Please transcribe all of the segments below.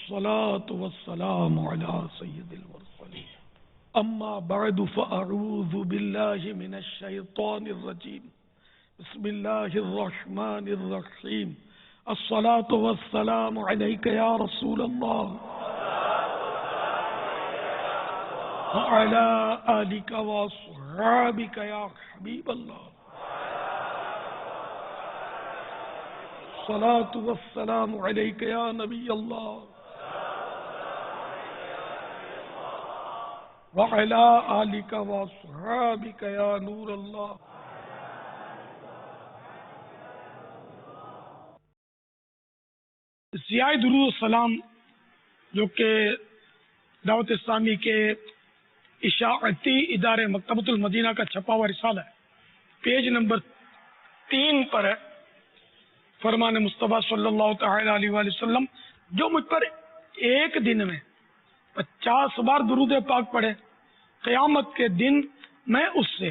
والصلاة والسلام على سيد المرسلين أما بعد فأعوذ بالله من الشيطان الرجيم بسم الله الرحمن الرحيم الصلاة والسلام عليك يا رسول الله وعلى آلك وأصحابك يا حبيب الله الصلاة والسلام عليك يا نبي الله وعلى آلك وأصحابك يا نور الله. سیاہ درود السلام جو کہ دعوت اسلامی کے اشاعتی ادارے مکتبۃ المدینہ کا چھپا ہوا رسالہ ہے، پیج نمبر 3 پر ہے. فرمان مصطفیٰ صلی اللہ تعالی علیہ وآلہ وسلم جو مجھ پر ایک دن میں 50 بار درود پاک پڑھے، قیامت کے دن میں اس سے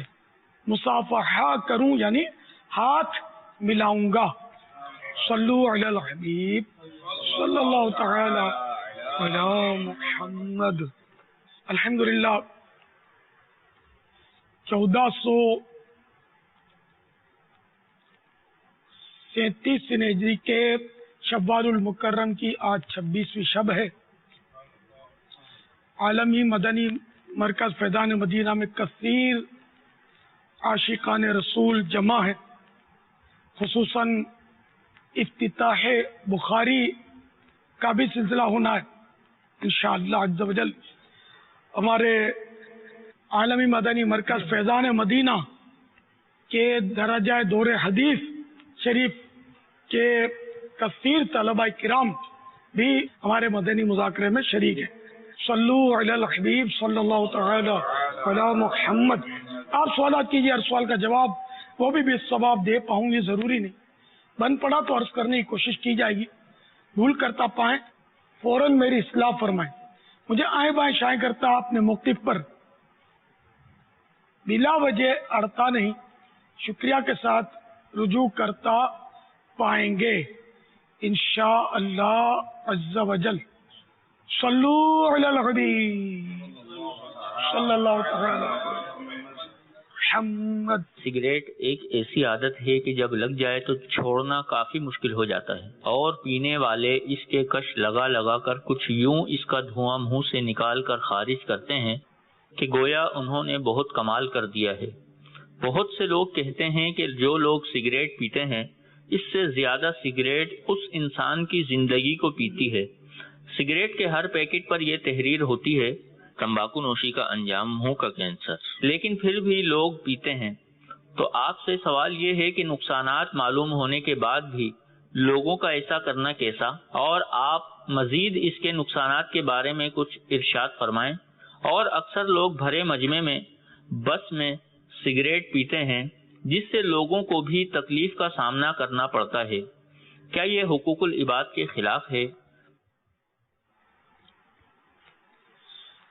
مصافحہ کروں یعنی ہاتھ ملاؤں گا. صلو علی الحبیب صلی اللہ تعالی علی محمد. الحمدللہ 1437 ہجری کے شوال المکرم کی آج 26ویں شب ہے. عالمی مدنی مرکز فیضان مدینہ میں کثیر عاشقان رسول جمع ہے. خصوصاً افتتاح بخاری کا بھی سلسلہ ہونا ہے انشاءاللہ عز و جل. ہمارے عالمی مدنی مرکز فیضان مدینہ کے درجہ دور حدیث شریف کے کثیر طلبہ کرام بھی ہمارے مدنی مذاکرے میں شریک ہیں. صلو علی الحبیب صلی اللہ تعالی علی محمد. آپ سوالات کیجیے، ہر سوال کا جواب وہ بھی ثواب دے پاؤں یہ ضروری نہیں، بن پڑا تو عرض کرنے کی کوشش کی جائے گی. بھول کرتا پائیں فوراً میری اصلاح فرمائیں. مجھے آئیں بائیں شائیں کرتا اپنے موقف پر بلا وجہ اڑتا نہیں، شکریہ کے ساتھ رجوع کرتا پائیں گے انشاءاللہ عز و جل. صلو علی الحبیب صلی اللہ تعالی محمد. سگریٹ ایک ایسی عادت ہے کہ جب لگ جائے تو چھوڑنا کافی مشکل ہو جاتا ہے، اور پینے والے اس کے کش لگا لگا کر کچھ یوں اس کا دھواں منہ سے نکال کر خارج کرتے ہیں کہ گویا انہوں نے بہت کمال کر دیا ہے. بہت سے لوگ کہتے ہیں کہ جو لوگ سگریٹ پیتے ہیں اس سے زیادہ سگریٹ اس انسان کی زندگی کو پیتی ہے. سگریٹ کے ہر پیکٹ پر یہ تحریر ہوتی ہے تمباکو نوشی کا انجام منہ کا کینسر، لیکن پھر بھی لوگ پیتے ہیں. تو آپ سے سوال یہ ہے کہ نقصانات معلوم ہونے کے بعد بھی لوگوں کا ایسا کرنا کیسا، اور آپ مزید اس کے نقصانات کے بارے میں کچھ ارشاد فرمائیں. اور اکثر لوگ بھرے مجمع میں بس میں سگریٹ پیتے ہیں جس سے لوگوں کو بھی تکلیف کا سامنا کرنا پڑتا ہے. کیا یہ حقوق العباد کے خلاف ہے؟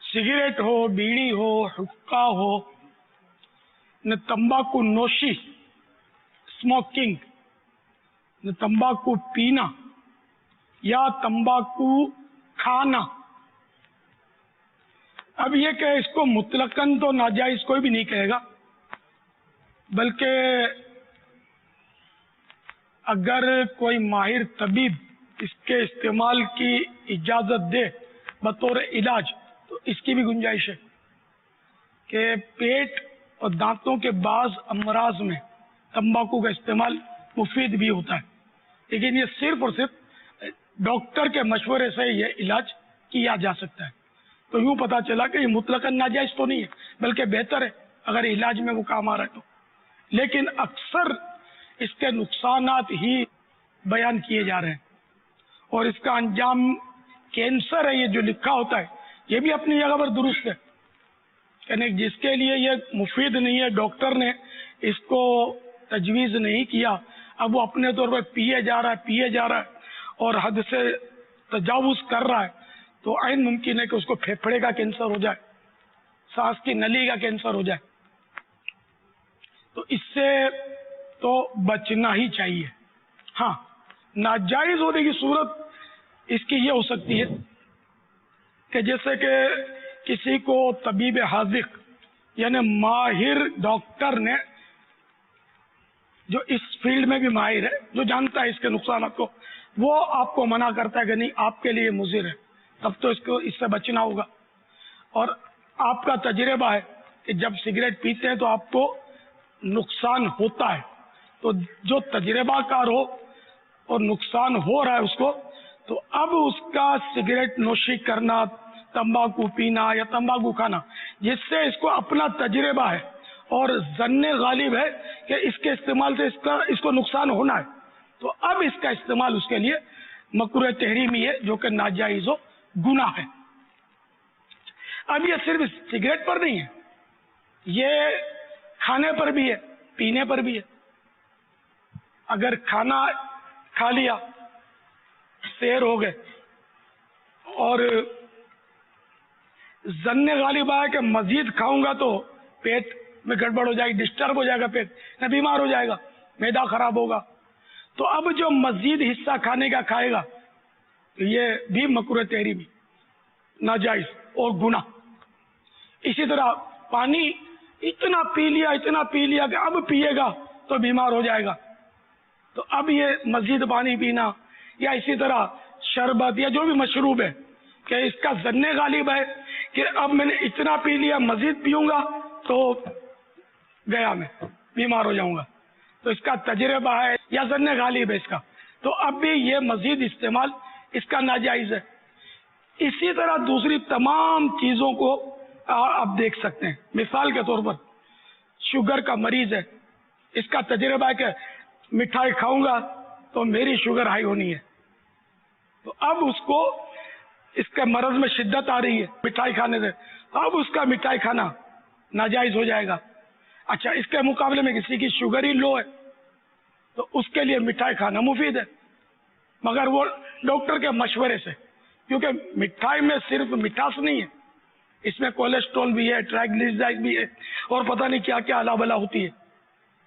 سگریٹ ہو، بیڑی ہو، حقہ ہو، نہ تمباکو نوشی اسموکنگ، نہ تمباکو پینا یا تمباکو کھانا. اب یہ کہ اس کو مطلقاً تو ناجائز کوئی بھی نہیں کہے گا، بلکہ اگر کوئی ماہر طبیب اس کے استعمال کی اجازت دے بطور علاج تو اس کی بھی گنجائش ہے کہ پیٹ اور دانتوں کے بعض امراض میں تمباکو کا استعمال مفید بھی ہوتا ہے. لیکن یہ صرف اور صرف ڈاکٹر کے مشورے سے یہ علاج کیا جا سکتا ہے. تو یوں پتہ چلا کہ یہ مطلقاً ناجائز تو نہیں ہے، بلکہ بہتر ہے اگر علاج میں وہ کام آ رہا ہے تو. لیکن اکثر اس کے نقصانات ہی بیان کیے جا رہے ہیں، اور اس کا انجام کینسر ہے یہ جو لکھا ہوتا ہے یہ بھی اپنی جگہ پر درست ہے. یعنی جس کے لیے یہ مفید نہیں ہے، ڈاکٹر نے اس کو تجویز نہیں کیا، اب وہ اپنے طور پر پیے جا رہا ہے اور حد سے تجاوز کر رہا ہے، تو عین ممکن ہے کہ اس کو پھیپھڑے کا کینسر ہو جائے، سانس کی نلی کا کینسر ہو جائے. تو اس سے تو بچنا ہی چاہیے. ہاں، ناجائز ہونے کی صورت اس کی یہ ہو سکتی ہے کہ جیسے کہ کسی کو طبیب حاذق یعنی ماہر ڈاکٹر نے جو اس فیلڈ میں بھی ماہر ہے، جو جانتا ہے اس کے نقصانات کو، وہ آپ کو منع کرتا ہے کہ نہیں آپ کے لیے مضر ہے، تب تو اس سے بچنا ہوگا. اور آپ کا تجربہ ہے کہ جب سگریٹ پیتے ہیں تو آپ کو نقصان ہوتا ہے، تو جو تجربہ کار ہو اور نقصان ہو رہا ہے اس کو، تو اب اس کا سگریٹ نوشی کرنا، تمباکو پینا یا تمباکو کھانا، جس سے اس کو اپنا تجربہ ہے اور ظن غالب ہے کہ اس کے استعمال سے اس کو نقصان ہونا ہے، تو اب اس کا استعمال اس کے لیے مکروہ تحریمی ہے، جو کہ ناجائز و گناہ ہے. اب یہ صرف سگریٹ پر نہیں ہے، یہ کھانے پر بھی ہے، پینے پر بھی ہے. اگر کھانا کھا لیا، سیر ہو گئے اور ظن غالب آیا کہ مزید کھاؤں گا تو پیٹ میں گڑبڑ ہو جائے گی، ڈسٹرب ہو جائے گا پیٹ، نہ بیمار ہو جائے گا، معدہ خراب ہوگا، تو اب جو مزید حصہ کھانے کا کھائے گا تو یہ بھی مکروہ تحریمی، ناجائز اور گناہ. اسی طرح پانی اتنا پی لیا کہ اب پیے گا تو بیمار ہو جائے گا، تو اب یہ مزید پانی پینا، یا اسی طرح شربت یا جو بھی مشروب ہے کہ اس کا ظن غالب ہے کہ اب میں نے اتنا پی لیا، مزید پیوں گا تو گیا میں بیمار ہو جاؤں گا، تو اس کا تجربہ ہے یا ظن غالب ہے اس کا، تو اب بھی یہ مزید استعمال اس کا ناجائز ہے. اسی طرح دوسری تمام چیزوں کو آپ دیکھ سکتے ہیں. مثال کے طور پر شوگر کا مریض ہے، اس کا تجربہ ہے کہ مٹھائی کھاؤں گا تو میری شوگر ہائی ہونی ہے، تو اب اس کو اس کے مرض میں شدت آ رہی ہے مٹھائی کھانے سے، اب اس کا مٹھائی کھانا ناجائز ہو جائے گا. اچھا، اس کے مقابلے میں کسی کی شوگر ہی لو ہے تو اس کے لیے مٹھائی کھانا مفید ہے، مگر وہ ڈاکٹر کے مشورے سے، کیونکہ مٹھائی میں صرف مٹھاس نہیں ہے، اس میں کولیسٹرول بھی ہے، ٹرائیگلیسیرائڈ بھی ہے، اور پتہ نہیں کیا کیا الا بلا ہوتی ہے،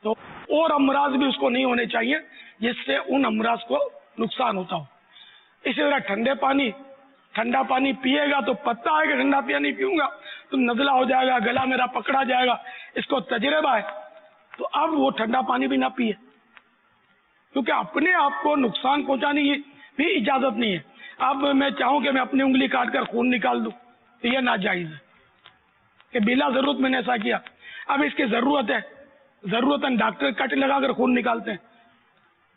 تو اور امراض بھی اس کو نہیں ہونے چاہیے جس سے ان امراض کو نقصان ہوتا ہو. اسی طرح ٹھنڈا پانی پیے گا تو پتہ ہے کہ ٹھنڈا پانی پیوں گا تو نزلہ ہو جائے گا، گلا میرا پکڑا جائے گا، اس کو تجربہ ہے، تو اب وہ ٹھنڈا پانی بھی نہ پیے، کیونکہ اپنے آپ کو نقصان پہنچانے کی بھی اجازت نہیں ہے. اب میں چاہوں کہ میں اپنی انگلی کاٹ کر خون نکال دوں تو یہ ناجائز ہے کہ بلا ضرورت میں نے ایسا کیا. اب اس کی ضرورت ہے، ضرورتاً ڈاکٹر کٹ لگا کر خون نکالتے ہیں،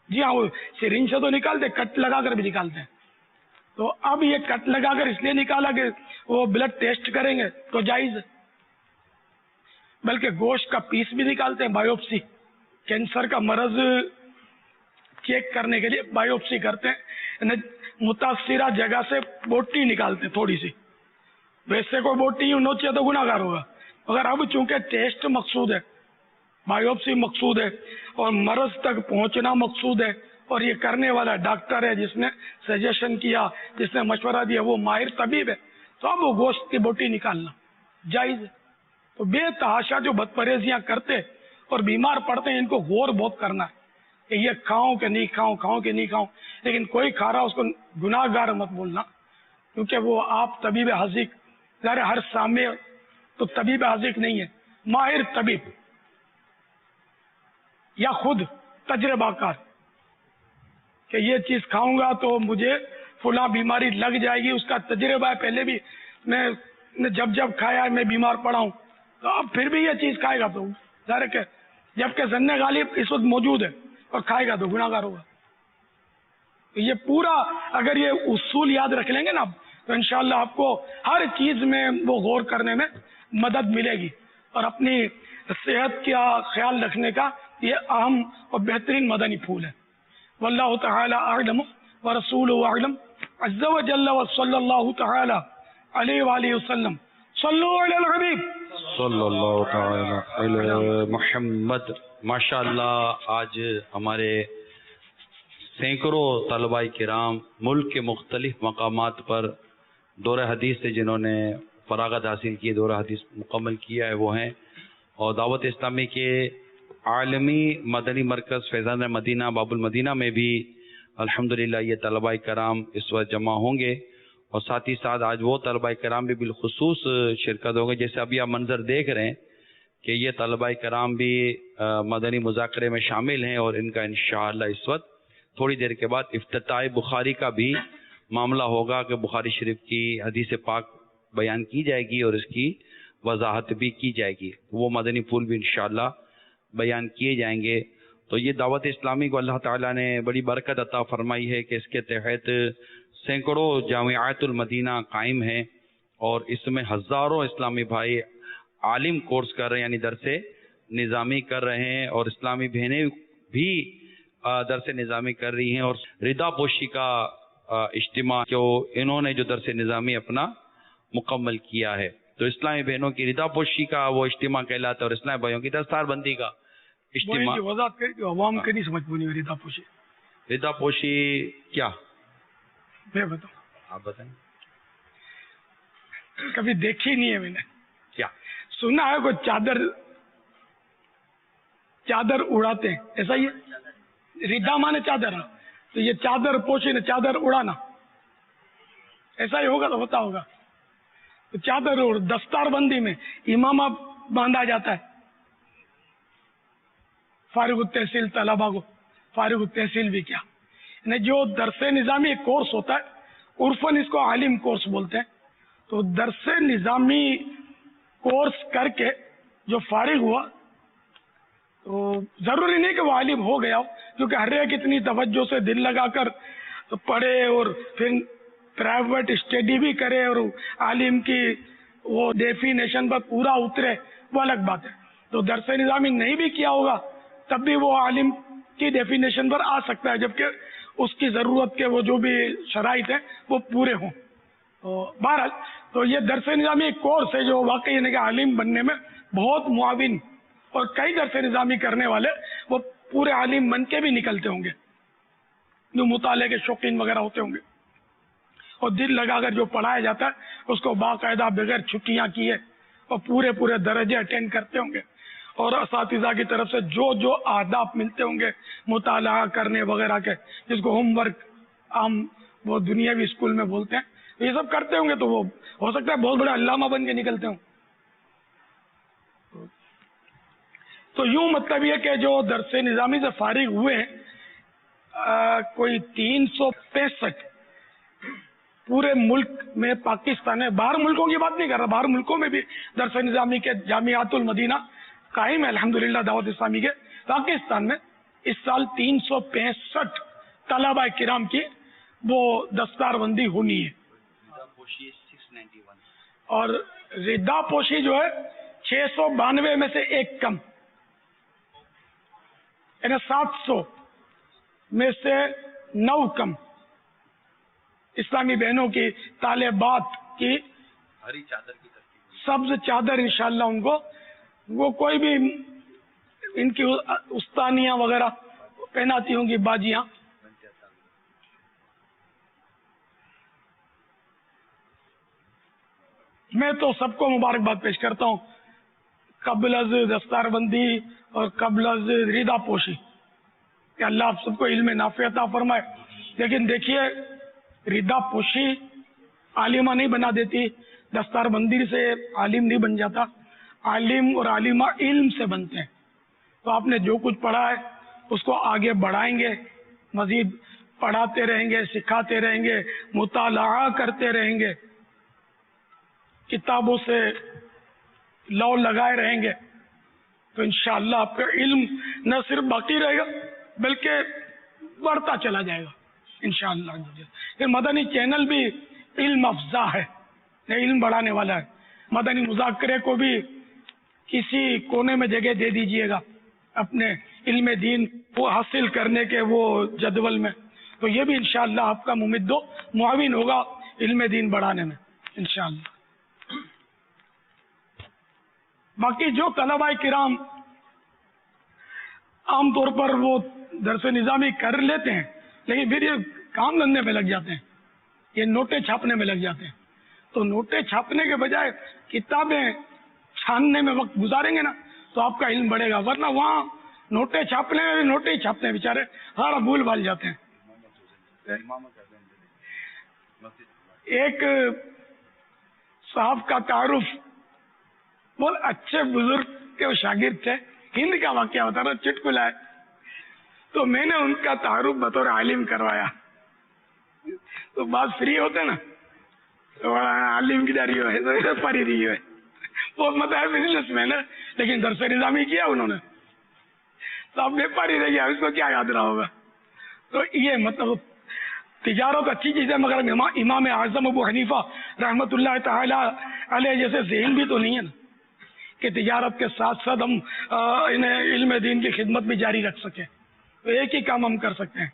جی ہاں، وہ سرنج سے تو نکالتے، کٹ لگا کر بھی نکالتے ہیں. تو اب یہ کٹ لگا کر اس لیے نکالا کہ وہ بلڈ ٹیسٹ کریں گے تو جائز ہے، بلکہ گوشت کا پیس بھی نکالتے ہیں، بایوپسی، کینسر کا مرض چیک کرنے کے لیے بایوپسی کرتے ہیں، متاثرہ جگہ سے بوٹی نکالتے ہیں تھوڑی سی، ویسے کوئی بوٹی نوچے تو گناہ گار ہوگا، مگر اب چونکہ ٹیسٹ مقصود ہے، بایوپسی مقصود ہے اور مرض تک پہنچنا مقصود ہے، اور یہ کرنے والا ڈاکٹر ہے جس نے سجیشن کیا، جس نے مشورہ دیا، وہ ماہر طبیب ہے، تو اب وہ گوشت کی بوٹی نکالنا جائز ہے. تو بے تحاشا جو بد پرہیزیاں کرتے اور بیمار پڑتے ہیں، ان کو غور بہت کرنا ہے کہ یہ کھاؤں کہ نہیں کھاؤں، کھاؤں کہ نہیں کھاؤں. لیکن کوئی کھا رہا اس کو گناہ گار مت بولنا، کیونکہ وہ آپ طبیب حاذق، ظاہر ہر سامع تو طبیب حاذق نہیں ہے، ماہر طبیب یا خود تجربہ کار کہ یہ چیز کھاؤں گا تو مجھے فلاں بیماری لگ جائے گی، اس کا تجربہ ہے، پہلے بھی میں جب کھایا ہے میں بیمار پڑا ہوں، تو اب پھر بھی یہ چیز کھائے گا تو ظاہر کہ جبکہ ظن غالب اس وقت موجود ہے اور کھائے گا تو گناہ گار ہوگا. یہ پورا اگر یہ اصول یاد رکھ لیں گے نا تو انشاءاللہ آپ کو ہر چیز میں وہ غور کرنے میں مدد ملے گی، اور اپنی صحت کا خیال رکھنے کا یہ اہم اور بہترین مدنی پھول ہے. واللہ تعالی اعلم ورسولہ اعلم عز وجل وصلی اللہ تعالی علیہ وآلہ وسلم. صلو علی الحبیب صلی اللہ تعالی علی محمد. ماشاءاللہ آج ہمارے سینکڑوں طلباء کرام ملک کے مختلف مقامات پر دورہ حدیث سے جنہوں نے فراغت حاصل کی، دورہ حدیث مکمل کیا ہے، وہ ہیں، اور دعوت اسلامی کے عالمی مدنی مرکز فیضان مدینہ باب المدینہ میں بھی الحمدللہ یہ طلباء کرام اس وقت جمع ہوں گے، اور ساتھ ہی ساتھ آج وہ طلبہ کرام بھی بالخصوص شرکت ہوں گے. جیسے ابھی آپ منظر دیکھ رہے ہیں کہ یہ طلبہ کرام بھی مدنی مذاکرے میں شامل ہیں، اور ان کا انشاءاللہ اس وقت تھوڑی دیر کے بعد افتتاح بخاری کا بھی معاملہ ہوگا کہ بخاری شریف کی حدیث پاک بیان کی جائے گی اور اس کی وضاحت بھی کی جائے گی. وہ مدنی پھول بھی انشاءاللہ بیان کیے جائیں گے. تو یہ دعوت اسلامی کو اللہ تعالیٰ نے بڑی برکت عطا فرمائی ہے کہ اس کے تحت سینکڑوں جامعات المدینہ قائم ہیں، اور اس میں ہزاروں اسلامی بھائی عالم کورس کر رہے ہیں، یعنی درس نظامی کر رہے ہیں، اور اسلامی بہنیں بھی درس نظامی کر رہی ہیں. اور ردا پوشی کا اجتماع جو انہوں نے جو درس نظامی اپنا مکمل کیا ہے، تو اسلامی بہنوں کی ردا پوشی کا وہ اجتماع کہلاتا ہے، اور اسلامی بھائیوں کی دستار بندی کا اجتماع. وضاحت کری کہ عوام کے نہیں سمجھ پونی ردا پوشی. ردا پوشی کیا میں بتاؤں؟ آپ بتائیں. کبھی دیکھی نہیں ہے میں نے. کیا سنا ہے کوئی چادر اڑاتے ہیں، ایسا ہی ہے؟ ردا مانے چادر، تو یہ چادر پوشی نے چادر اڑانا، ایسا ہی ہوگا تو ہوتا ہوگا. تو چادر اور دستار بندی میں امامہ باندھا جاتا ہے فارغ التحصیل طلبا کو. فارغ التحصیل بھی کیا، یعنی جو درس نظامی کورس ہوتا ہے عرفاً اس کو عالم کورس بولتے ہیں. تو درس نظامی کورس کر کے جو فارغ ہوا تو ضروری نہیں کہ وہ عالم ہو گیا ہو، کیونکہ ہر ایک اتنی توجہ سے دل لگا کر پڑھے اور پھر پرائیویٹ اسٹڈی بھی کرے اور عالم کی وہ ڈیفینیشن پر پورا اترے، وہ الگ بات ہے. تو درس نظامی نہیں بھی کیا ہوگا تب بھی وہ عالم کی ڈیفینیشن پر آ سکتا ہے، جبکہ اس کی ضرورت کے وہ جو بھی شرائط ہیں وہ پورے ہوں. تو بہرحال تو یہ درس نظامی ایک کورس ہے جو واقعی یعنی کہ عالم بننے میں بہت معاون، اور کئی درس نظامی کرنے والے وہ پورے عالم بن کے بھی نکلتے ہوں گے، جو مطالعے کے شوقین وغیرہ ہوتے ہوں گے، اور دل لگا کر جو پڑھایا جاتا ہے اس کو باقاعدہ بغیر چھٹیاں کیے اور پورے درجے اٹینڈ کرتے ہوں گے. اور اساتذہ کی طرف سے جو آداب ملتے ہوں گے مطالعہ کرنے وغیرہ کے، جس کو ہوم ورک عام وہ دنیاوی اسکول میں بولتے ہیں، یہ سب کرتے ہوں گے تو وہ ہو سکتا ہے بہت بڑے علامہ بن کے نکلتے ہوں. تو یوں مطلب یہ کہ جو درس نظامی سے فارغ ہوئے ہیں کوئی 365 پورے ملک میں، پاکستان میں، باہر ملکوں کی بات نہیں کر رہا، باہر ملکوں میں بھی درس نظامی کے جامعات المدینہ قائم ہے الحمدللہ دعوت اسلامی کے. پاکستان میں اس سال 365 طلبہ کرام کی وہ دستار بندی ہونی ہے، اور ردا پوشی جو ہے 692 میں سے ایک کم، یعنی 700 میں سے 9 کم اسلامی بہنوں کی طالبات کی سبز چادر انشاءاللہ ان کو وہ کوئی بھی ان کی استانیاں وغیرہ پہناتی ہوں گی باجیاں. میں تو سب کو مبارکباد پیش کرتا ہوں قبل از دستار بندی اور قبل از ردا پوشی، کہ اللہ آپ سب کو علم نافع عطا فرمائے. لیکن دیکھیے ردا پوشی عالمہ نہیں بنا دیتی، دستار بندی سے عالم نہیں بن جاتا، عالم اور عالمہ علم سے بنتے ہیں. تو آپ نے جو کچھ پڑھا ہے اس کو آگے بڑھائیں گے، مزید پڑھاتے رہیں گے، سکھاتے رہیں گے، مطالعہ کرتے رہیں گے، کتابوں سے لو لگائے رہیں گے، تو انشاءاللہ آپ کا علم نہ صرف باقی رہے گا بلکہ بڑھتا چلا جائے گا انشاءاللہ. پھر مدنی چینل بھی علم افزا ہے، علم بڑھانے والا ہے. مدنی مذاکرے کو بھی کسی کونے میں جگہ دے دیجئے گا اپنے علم دین کو حاصل کرنے کے وہ جدول میں، تو یہ بھی انشاءاللہ آپ کا ممد و معاون ہوگا علم دین بڑھانے میں انشاءاللہ. باقی جو طلبہ کرام عام طور پر وہ درس نظامی کر لیتے ہیں لیکن پھر یہ کام دھندے میں لگ جاتے ہیں، یہ نوٹیں چھاپنے میں لگ جاتے ہیں، تو نوٹیں چھاپنے کے بجائے کتابیں چھاننے میں وقت گزاریں گے نا تو آپ کا علم بڑھے گا. ورنہ وہاں نوٹیں چھاپنے میں نوٹیں ہی چھاپتے ہیں بیچارے، سارا بھول بھال جاتے ہیں. ایک صاحب کا تعارف بہت اچھے بزرگ کے وہ شاگرد تھے، ہند کا واقعہ بتا رہا، چٹکلا ہے، تو میں نے ان کا تعارف بطور عالم کروایا. تو بات فری ہوتے نا، تو عالم کی جاری ہے پاری رہی ہے، بہت مت ہے بزنس مین ہے، لیکن درس نظامی کیا انہوں نے، تو اب ویپاری رہ گیا، اس کو کیا یاد رہا ہوگا. تو یہ مطلب تجارت اچھی چیز ہے، مگر امام اعظم ابو حنیفہ رحمۃ اللہ تعالی علیہ جیسے ذہن بھی تو نہیں ہے نا کہ تجارت کے ساتھ ساتھ ہم انہیں علم دین کی خدمت بھی جاری رکھ سکیں. تو ایک ہی کام ہم کر سکتے ہیں،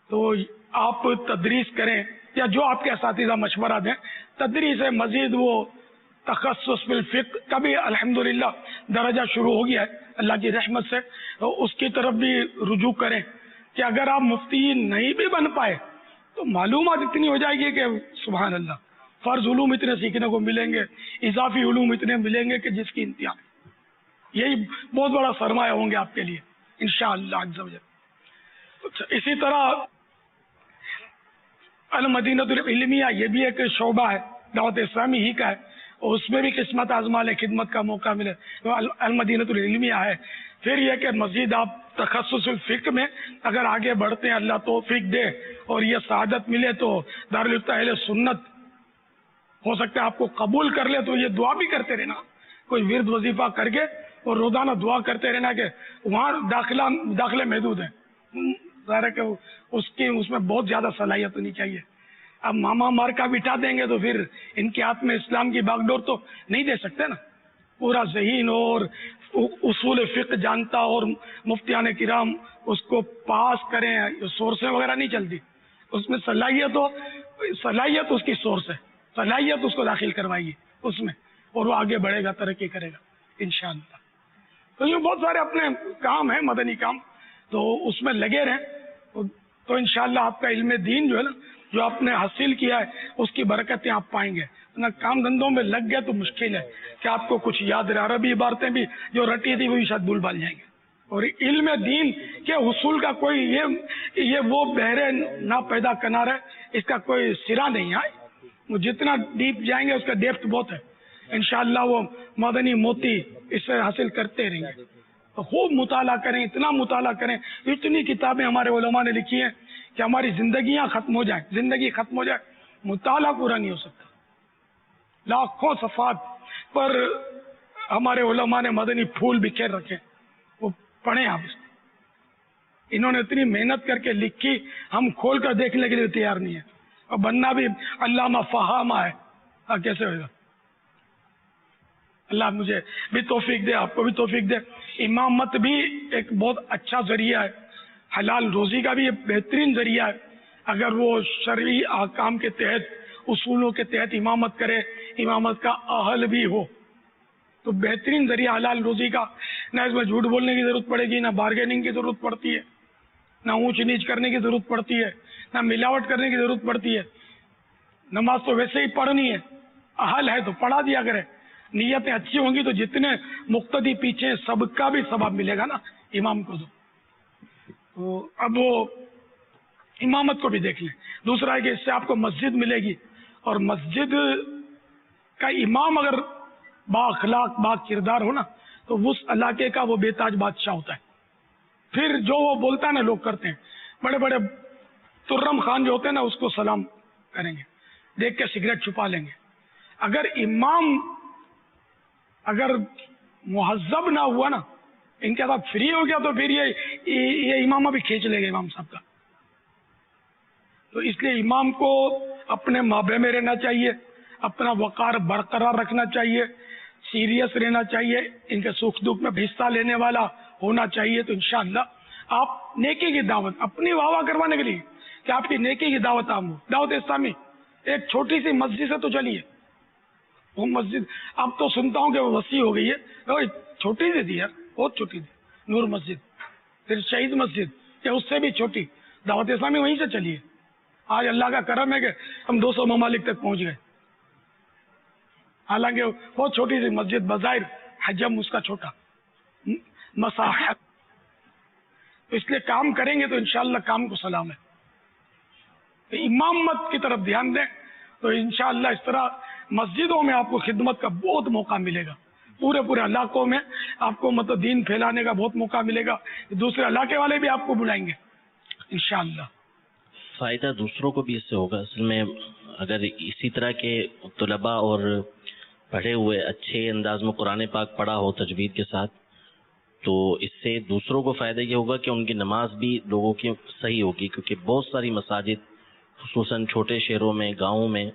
تو آپ تدریس کریں یا جو آپ کے اساتذہ مشورہ دیں، تدریس ہے. مزید وہ تخصص بالفقہ کا بھی الحمدللہ درجہ شروع ہو گیا ہے اللہ کی رحمت سے، تو اس کی طرف بھی رجوع کریں کہ اگر آپ مفتی نہیں بھی بن پائے تو معلومات اتنی ہو جائے گی کہ سبحان اللہ، فرض علوم اتنے سیکھنے کو ملیں گے، اضافی علوم اتنے ملیں گے کہ جس کی انتہا. یہی بہت بڑا سرمایہ ہوں گے آپ کے لیے انشاءاللہ عز و جل. اسی طرح المدینہ العلمیہ یہ بھی ایک شعبہ ہے، دعوت اسلامی ہی کا ہے، اور اس میں بھی قسمت آزما لے، خدمت کا موقع ملے تو المدینہ العلمیہ ہے. پھر یہ کہ مزید آپ تخصص الفقہ میں اگر آگے بڑھتے ہیں، اللہ توفیق دے اور یہ سعادت ملے تو دارالفتہ اہل سنت ہو سکتا ہے آپ کو قبول کر لے، تو یہ دعا بھی کرتے رہنا، کوئی ورد وظیفہ کر کے اور روزانہ دعا کرتے رہنا کہ وہاں داخلے محدود ہیں، ظاہر ہے کہ اس میں بہت زیادہ صلاحیت ہونی چاہیے. اب ماما مار کا بٹھا دیں گے تو پھر ان کے ہاتھ میں اسلام کی باغ ڈور تو نہیں دے سکتے نا. پورا ذہین اور اصول فقہ جانتا اور مفتیان کرام اس کو پاس کریں، سورسیں وغیرہ نہیں چلتی، اس میں صلاحیت ہو، صلاحیت اس کی سورس ہے، صلاحیت اس کو داخل کروائے گی اس میں، اور وہ آگے بڑھے گا، ترقی کرے گا انشاءاللہ. تو یہ بہت سارے اپنے کام ہیں مدنی کام، تو اس میں لگے رہیں تو انشاءاللہ آپ کا علم دین جو ہے نا، جو آپ نے حاصل کیا ہے اس کی برکتیں آپ پائیں گے. نہ کام دھندوں میں لگ گئے تو مشکل ہے کہ آپ کو کچھ یاد رہے. عربی عبارتیں بھی جو رٹی تھی وہ بھی شاید بھول بھال جائیں گے. اور علم دین کے حصول کا کوئی یہ وہ بہرے نہ پیدا کنار ہے، اس کا کوئی سرا نہیں ہے. وہ جتنا ڈیپ جائیں گے اس کا ڈیپتھ بہت ہے. انشاءاللہ وہ مدنی موتی اس سے حاصل کرتے رہیں گے. تو خوب مطالعہ کریں، اتنا مطالعہ کریں. اتنی کتابیں ہمارے علماء نے لکھی ہیں کہ ہماری زندگیاں ختم ہو جائیں، زندگی ختم ہو جائے، مطالعہ پورا نہیں ہو سکتا. لاکھوں صفحات پر ہمارے علماء نے مدنی پھول بکھیر رکھے، وہ پڑھیں آپ. انہوں نے اتنی محنت کر کے لکھی، ہم کھول کر دیکھنے کے لیے تیار نہیں ہے. اور بننا بھی علامہ فہامہ ہے، کیسے ہوگا؟ اللہ مجھے بھی توفیق دے، آپ کو بھی توفیق دے. امامت بھی ایک بہت اچھا ذریعہ ہے، حلال روزی کا بھی ایک بہترین ذریعہ ہے. اگر وہ شرعی احکام کے تحت، اصولوں کے تحت امامت کرے، امامت کا اہل بھی ہو، تو بہترین ذریعہ حلال روزی کا. نہ اس میں جھوٹ بولنے کی ضرورت پڑے گی، نہ بارگیننگ کی ضرورت پڑتی ہے، نہ اونچ نیچ کرنے کی ضرورت پڑتی ہے، نہ ملاوٹ کرنے کی ضرورت پڑتی ہے. نماز تو ویسے ہی پڑھنی ہے، اہل ہے تو پڑھا دیا کرے. نیتیں اچھی ہوں گی تو جتنے مقتدی پیچھے سب کا بھی ثواب ملے گا نا امام کو. تو اب وہ امامت کو بھی دیکھ لیں. دوسرا ہے کہ اس سے آپ کو مسجد ملے گی، اور مسجد کا امام اگر با اخلاق با کردار ہو نا تو اس علاقے کا وہ بے تاج بادشاہ ہوتا ہے. پھر جو وہ بولتا ہے نا لوگ کرتے ہیں. بڑے بڑے ترم خان جو ہوتے ہیں نا اس کو سلام کریں گے، دیکھ کے سگریٹ چھپا لیں گے. اگر امام اگر مہذب نہ ہوا نا، ان کے ساتھ فری ہو گیا تو پھر یہ امامہ بھی کھینچ لے گا امام صاحب کا. تو اس لیے امام کو اپنے مابے میں رہنا چاہیے، اپنا وقار برقرار رکھنا چاہیے، سیریس رہنا چاہیے، ان کے سکھ دکھ میں حصہ لینے والا ہونا چاہیے. تو انشاءاللہ آپ نیکی کی دعوت اپنی واہ واہ کروانے کے لیے کہ آپ کی نیکی کی دعوت عام ہو. دعوت اسلامی ایک چھوٹی سی مسجد سے تو چلیے. وہ مسجد اب تو سنتا ہوں کہ وہ وسیع ہو گئی ہے، چھوٹی سی تھی یار، بہت چھوٹی تھی نور مسجد، پھر شہید مسجد، یا اس سے بھی چھوٹی. دعوت اسلامی وہیں سے چلیے. آج اللہ کا کرم ہے کہ ہم 200 ممالک تک پہنچ گئے. حالانکہ بہت چھوٹی سی مسجد، بظاہر حجم اس کا چھوٹا، مساحت. اس لیے کام کریں گے تو انشاءاللہ کام کو سلام ہے. امامت کی طرف دھیان دیں. تو انشاءاللہ اس طرح مسجدوں میں آپ کو خدمت کا بہت موقع ملے گا، پورے علاقوں میں آپ کو مطلب دین پھیلانے کا بہت موقع ملے گا، دوسرے علاقے والے بھی آپ کو بلائیں گے انشاءاللہ۔ فائدہ دوسروں کو بھی اس سے ہوگا۔ اصل میں اگر اسی طرح کے طلباء اور پڑھے ہوئے اچھے انداز میں قرآن پاک پڑھا ہو تجوید کے ساتھ، تو اس سے دوسروں کو فائدہ یہ ہوگا کہ ان کی نماز بھی لوگوں کی صحیح ہوگی، کیونکہ بہت ساری مساجد خصوصاً چھوٹے شہروں میں، گاؤں میں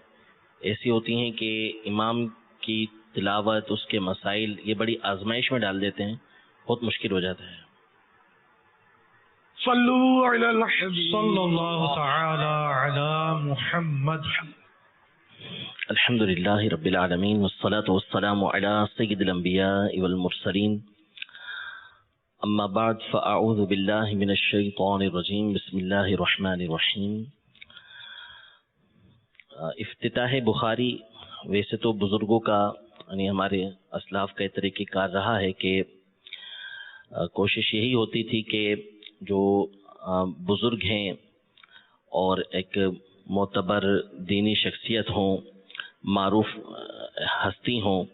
ایسی ہوتی ہیں کہ امام کی تلاوت، اس کے مسائل یہ بڑی آزمائش میں ڈال دیتے ہیں، بہت مشکل ہو جاتا ہے۔ صلو علی الحبیب صلی اللہ تعالی علی محمد۔ الحمد للہ رب العالمین والصلاة والسلام علی سید الانبیاء والمرسلین، اما بعد فاعوذ باللہ من الشیطان الرجیم، بسم اللہ الرحمن الرحیم۔ افتتاح بخاری ویسے تو بزرگوں کا یعنی ہمارے اسلاف کا طریقہ کار رہا ہے کہ کوشش یہی ہوتی تھی کہ جو بزرگ ہیں اور ایک معتبر دینی شخصیت ہوں، معروف ہستی ہوں،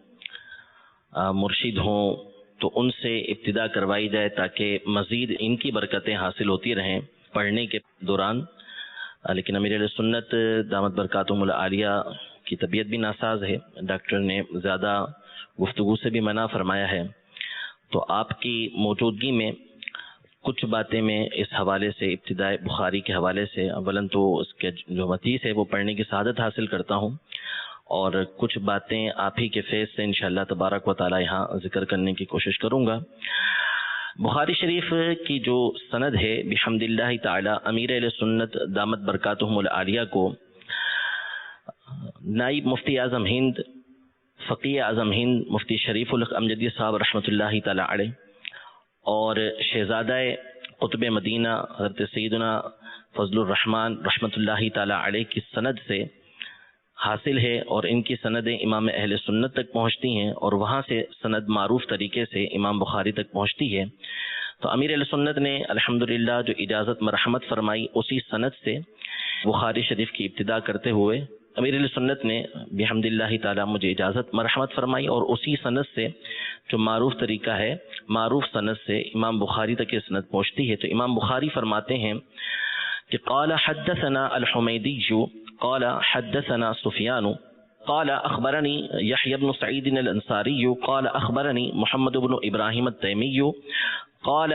مرشد ہوں، تو ان سے ابتدا کروائی جائے تاکہ مزید ان کی برکتیں حاصل ہوتی رہیں پڑھنے کے دوران۔ لیکن امیر اہل سنت دامت برکاتہم العالیہ کی طبیعت بھی ناساز ہے، ڈاکٹر نے زیادہ گفتگو سے بھی منع فرمایا ہے، تو آپ کی موجودگی میں کچھ باتیں میں اس حوالے سے ابتداء بخاری کے حوالے سے اولاً تو اس کے جو حدیث ہے وہ پڑھنے کی سعادت حاصل کرتا ہوں، اور کچھ باتیں آپ ہی کے فیض سے انشاءاللہ تبارک و تعالی یہاں ذکر کرنے کی کوشش کروں گا۔ بخاری شریف کی جو سند ہے بحمد اللہ تعالی امیر اہل سنت دامت برکاتہم العالیہ کو نائب مفتی اعظم ہند، فقیہ اعظم ہند مفتی شریف الحق امجدی صاحب رحمۃ اللہ تعالی علیہ اور شہزادہ قطب مدینہ حضرت سیدنا فضل الرحمن رحمۃ اللہ تعالی علیہ کی سند سے حاصل ہے، اور ان کی سندیں امام اہل سنت تک پہنچتی ہیں اور وہاں سے سند معروف طریقے سے امام بخاری تک پہنچتی ہے۔ تو امیر اہل سنت نے الحمدللہ جو اجازت مرحمت فرمائی، اسی سند سے بخاری شریف کی ابتدا کرتے ہوئے امیر اہل سنت نے بحمد اللہ تعالی مجھے اجازت مرحمت فرمائی، اور اسی سند سے جو معروف طریقہ ہے، معروف سند سے امام بخاری تک یہ سند پہنچتی ہے۔ تو امام بخاری فرماتے ہیں کہ قال حدثنا الحمیدی قال حدثنا سفیان قال اخبرنی یحیی بن سعید الانصاری قال اخبرنی محمد بن ابراہیم التیمی قال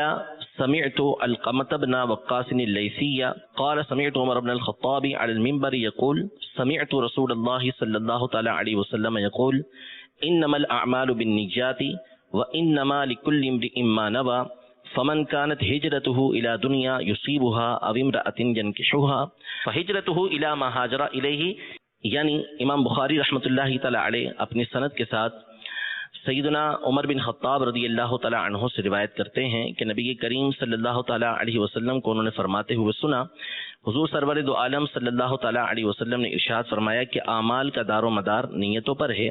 سمعت القمة بن وقاص اللیثی قال سمعت عمر بن الخطاب على المنبر يقول سمعت رسول الله صلی اللہ تعالی علیہ وسلم يقول انما الاعمال بالنیات وانما لكل امرئ ما نوى فمن كانت هجرته الى دنیا يصيبها او امرأة ينكحها فهجرته الى ما هاجر الیہ۔ یعنی امام بخاری رحمۃ اللہ تعالی علیہ اپنی سند کے ساتھ سیدنا عمر بن خطاب رضی اللہ تعالی عنہ سے روایت کرتے ہیں کہ نبی کریم صلی اللہ تعالی علیہ وسلم کو انہوں نے فرماتے ہوئے سنا، حضور سرور دو عالم صلی اللہ تعالی علیہ وسلم نے ارشاد فرمایا کہ اعمال کا دار و مدار نیتوں پر ہے،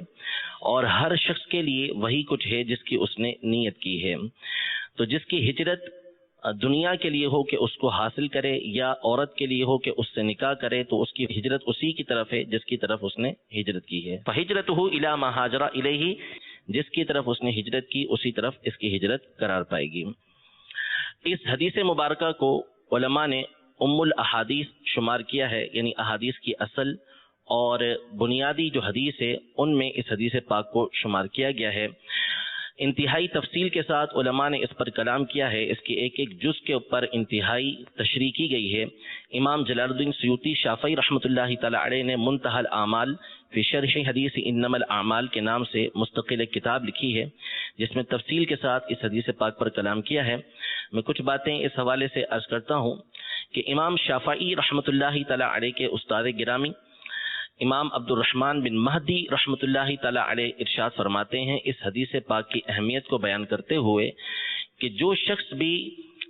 اور ہر شخص کے لیے وہی کچھ ہے جس کی اس نے نیت کی ہے۔ تو جس کی ہجرت دنیا کے لیے ہو کہ اس کو حاصل کرے، یا عورت کے لیے ہو کہ اس سے نکاح کرے، تو اس کی ہجرت اسی کی طرف ہے جس کی طرف اس نے ہجرت کی ہے۔ فہجرتہ الی ما ہاجر الیہ، جس کی طرف اس نے ہجرت کی اسی طرف اس کی ہجرت قرار پائے گی۔ اس حدیث مبارکہ کو علماء نے ام الاحادیث شمار کیا ہے، یعنی احادیث کی اصل اور بنیادی جو حدیث ہے ان میں اس حدیث پاک کو شمار کیا گیا ہے۔ انتہائی تفصیل کے ساتھ علماء نے اس پر کلام کیا ہے، اس کی ایک ایک جز کے اوپر انتہائی تشریح کی گئی ہے۔ امام جلال الدین سیوطی شافعی رحمۃ اللہ تعالی علیہ نے منتہی الاعمال فی شرح حدیث انما الاعمال کے نام سے مستقل ایک کتاب لکھی ہے، جس میں تفصیل کے ساتھ اس حدیث پاک پر کلام کیا ہے۔ میں کچھ باتیں اس حوالے سے عرض کرتا ہوں کہ امام شافعی رحمۃ اللہ تعالی علیہ کے استاد گرامی امام عبد الرحمن بن مہدی رحمۃ اللہ تعالی علیہ ارشاد فرماتے ہیں اس حدیث پاک کی اہمیت کو بیان کرتے ہوئے کہ جو شخص بھی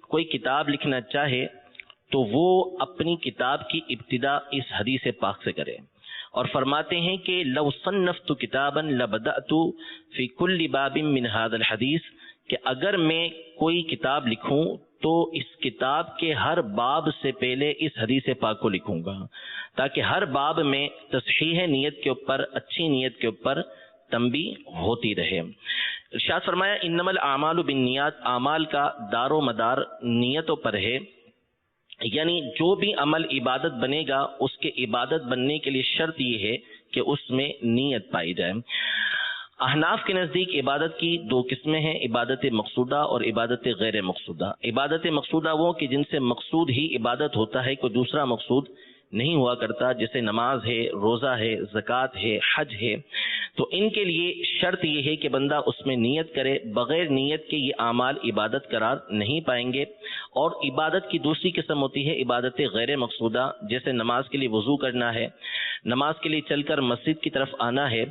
کوئی کتاب لکھنا چاہے تو وہ اپنی کتاب کی ابتدا اس حدیث پاک سے کرے، اور فرماتے ہیں کہ لو صنفت کتابا لبدأت فی کل باب من هذا الحدیث، کہ اگر میں کوئی کتاب لکھوں تو اس کتاب کے ہر باب سے پہلے اس حدیث پاک کو لکھوں گا، تاکہ ہر باب میں تصحیح نیت کے اوپر، اچھی نیت کے اوپر تنبیہ ہوتی رہے۔ ارشاد فرمایا انما الاعمال بالنیات، اعمال کا دار و مدار نیتوں پر ہے، یعنی جو بھی عمل عبادت بنے گا اس کے عبادت بننے کے لیے شرط یہ ہے کہ اس میں نیت پائی جائے۔ احناف کے نزدیک عبادت کی دو قسمیں ہیں، عبادت مقصودہ اور عبادت غیر مقصودہ۔ عبادت مقصودہ وہ کہ جن سے مقصود ہی عبادت ہوتا ہے، کوئی دوسرا مقصود نہیں ہوا کرتا، جیسے نماز ہے، روزہ ہے، زکوٰۃ ہے، حج ہے، تو ان کے لیے شرط یہ ہے کہ بندہ اس میں نیت کرے، بغیر نیت کے یہ اعمال عبادت قرار نہیں پائیں گے۔ اور عبادت کی دوسری قسم ہوتی ہے عبادت غیر مقصودہ، جیسے نماز کے لیے وضو کرنا ہے، نماز کے لیے چل کر مسجد کی طرف آنا ہے،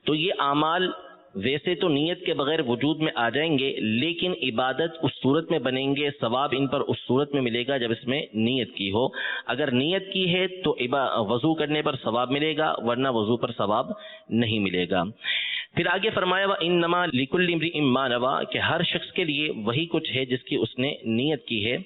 تو یہ اعمال ویسے تو نیت کے بغیر وجود میں آ جائیں گے، لیکن عبادت اس صورت میں بنیں گے، ثواب ان پر اس صورت میں ملے گا جب اس میں نیت کی ہو۔ اگر نیت کی ہے تو وضو کرنے پر ثواب ملے گا، ورنہ وضو پر ثواب نہیں ملے گا۔ پھر آگے فرمایا وَإِنَّمَا لِكُلِّ امْرِئٍ مَّا نَوَىٰ، کہ ہر شخص کے لیے وہی کچھ ہے جس کی اس نے نیت کی ہے۔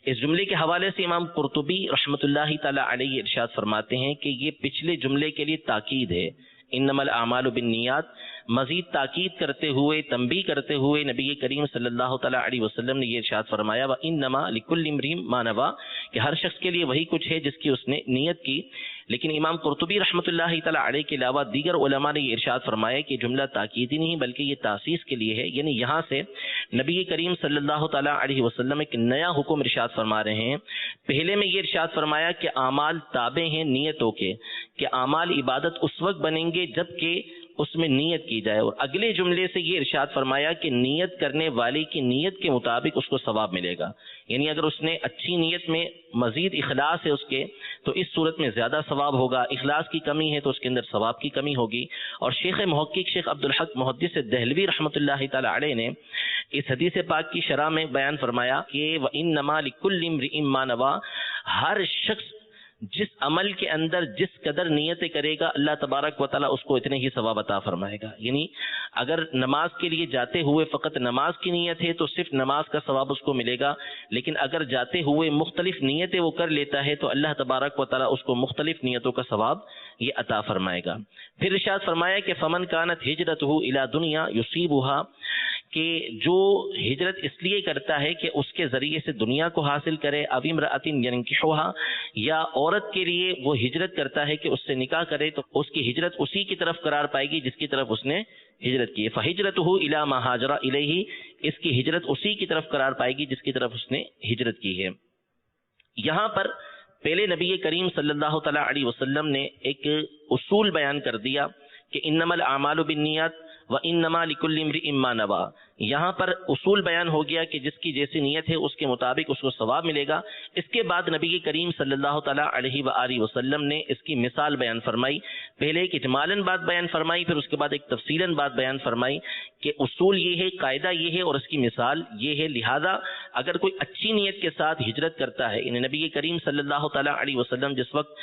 اس جملے کے حوالے سے امام قرطبی رحمۃ اللہ تعالی علیہ ارشاد فرماتے ہیں کہ یہ پچھلے جملے کے لیے تاکید ہے، انما الاعمال بالنیات، مزید تاکید کرتے ہوئے، تنبیہ کرتے ہوئے نبی کریم صلی اللہ تعالی علیہ وسلم نے یہ ارشاد فرمایا وَإِنَّمَا لِكُلِّ امْرِئٍ مَّا نَوَىٰ، کہ ہر شخص کے لیے وہی کچھ ہے جس کی اس نے نیت کی۔ لیکن امام قرطبی رحمۃ اللہ تعالی علیہ کے علاوہ دیگر علماء نے یہ ارشاد فرمایا کہ جملہ تاکیدی نہیں بلکہ یہ تاسیس کے لیے ہے، یعنی یہاں سے نبی کریم صلی اللہ تعالی علیہ وسلم ایک نیا حکم ارشاد فرما رہے ہیں۔ پہلے میں یہ ارشاد فرمایا کہ اعمال تابع ہیں نیتوں کے، کہ اعمال عبادت اس وقت بنیں گے جب کہ اس میں نیت کی جائے، اور اگلے جملے سے یہ ارشاد فرمایا کہ نیت کرنے والے کی نیت کے مطابق اس کو ثواب ملے گا، یعنی اگر اس نے اچھی نیت میں مزید اخلاص ہے اس کے تو اس صورت میں زیادہ ثواب ہوگا، اخلاص کی کمی ہے تو اس کے اندر ثواب کی کمی ہوگی۔ اور شیخ محقق شیخ عبدالحق محدث دہلوی رحمۃ اللہ تعالی علیہ نے اس حدیث پاک کی شرح میں بیان فرمایا کہ وَإِنَّمَا لِكُلِّ امْرِئٍ مَّا نَوَىٰ، ہر شخص جس عمل کے اندر جس قدر نیتیں کرے گا اللہ تبارک و تعالیٰ اس کو اتنے ہی ثواب عطا فرمائے گا۔ یعنی اگر نماز کے لیے جاتے ہوئے فقط نماز کی نیت ہے تو صرف نماز کا ثواب اس کو ملے گا، لیکن اگر جاتے ہوئے مختلف نیتیں وہ کر لیتا ہے تو اللہ تبارک و تعالیٰ اس کو مختلف نیتوں کا ثواب یہ عطا فرمائے گا۔ پھر ارشاد فرمایا کہ فمن کانت ہجرتہ الی دنیا یصیبھا، کہ جو ہجرت اس لیے کرتا ہے کہ اس کے ذریعے سے دنیا کو حاصل کرے، او امرأۃ ینکحھا، یا عورت کے لیے وہ ہجرت کرتا ہے کہ اس سے نکاح کرے، تو اس کی ہجرت اسی کی طرف قرار پائے گی جس کی طرف اس نے ہجرت کی ہے۔ فہجرتہ الی ما ہاجر الیہ، اس کی ہجرت اسی کی طرف قرار پائے گی جس کی طرف اس نے ہجرت کی ہے۔ یہاں پر پہلے نبی کریم صلی اللہ تعالی علیہ وسلم نے ایک اصول بیان کر دیا کہ انما الاعمال بالنیات وانما لکل امرئ ما نویٰ، یہاں پر اصول بیان ہو گیا کہ جس کی جیسی نیت ہے اس کے مطابق اس کو ثواب ملے گا۔ اس کے بعد نبی کریم صلی اللہ تعالی علیہ وآلہ وسلم نے اس کی مثال بیان فرمائی، پہلے ایک اجمالاً بات بیان فرمائی، پھر اس کے بعد ایک تفصیلاً بات بیان فرمائی کہ اصول یہ ہے، قاعدہ یہ ہے اور اس کی مثال یہ ہے۔ لہذا اگر کوئی اچھی نیت کے ساتھ ہجرت کرتا ہے، یعنی نبی کریم صلی اللہ تعالی علیہ وسلم جس وقت